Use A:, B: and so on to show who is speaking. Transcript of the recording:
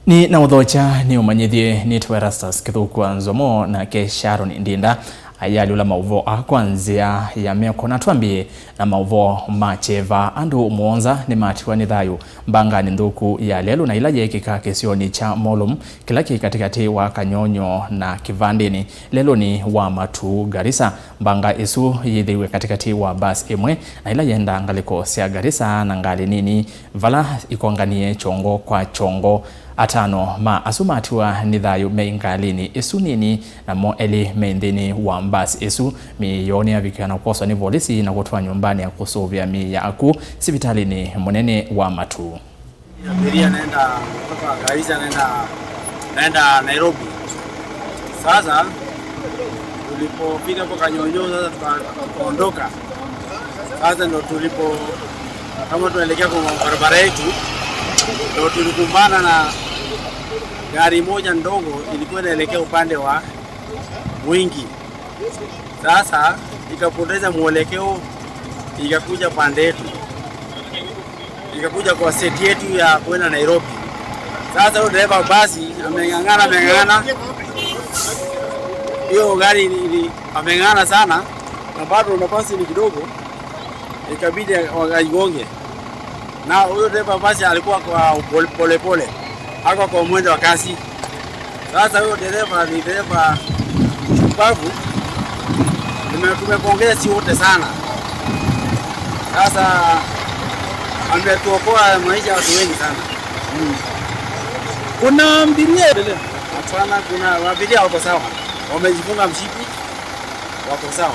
A: Ni na udhocha ni umanyithie ni Twerastas Nthuku nzomo na ke Sharon Ndinda ayali ula mauvo akwanzia ya meko na tuambie na mauvo macheva Andu muonza nimatiwa ni Thayu Mbanga ni Nthuku ya lelu na ila yeekika kisioni cha Molomu kila katikati wa Kanyoonyoo na Kivandini Leluni wa Matuu Garissa Mbanga isu yeethiwe katikati wa mbasi imwe na ila iendaa ngaliko sya Garissa na ngali nini vala syakonganie kyongo kwa kyongo atano ma asumatiwa ni Thayu me ngalini isu nini na mo eli mendini wa mbasi isu miyoni ya vikana kukosa ni polisi na kutoa nyumbani ya kusovya miya aku sipitalini munene wa Matuu.
B: Abiria naenda kutoka Garissa naenda Nairobi. Sasa tulipofika kwa Kanyoonyoo sasa tukaondoka. Sasa ndo kama tunaelekea kwa barabara yetu ndo tulikumbana na gari moja ndogo ilikuwa inaelekea upande wa Mwingi. Sasa ikapoteza mwelekeo ikakuja pande yetu. Ikakuja kwa seti yetu ya kwenda Nairobi. Sasa huyo dereva basi ameng'ang'ana. Hiyo gari ameng'ang'ana sana na bado nafasi ni kidogo. Ikabidi waigonge. Na huyo dereva basi alikuwa kwa pole. Hako kwa mwendo wa kasi. Sasa huyo dereva ni dereva shupavu. Tumepongeza si wote sana. Sasa ametuokoa maisha ya watu wengi sana.
C: Kuna abiria
B: hapana, kuna abiria wako sawa. Wamejifunga mshipi wako sawa.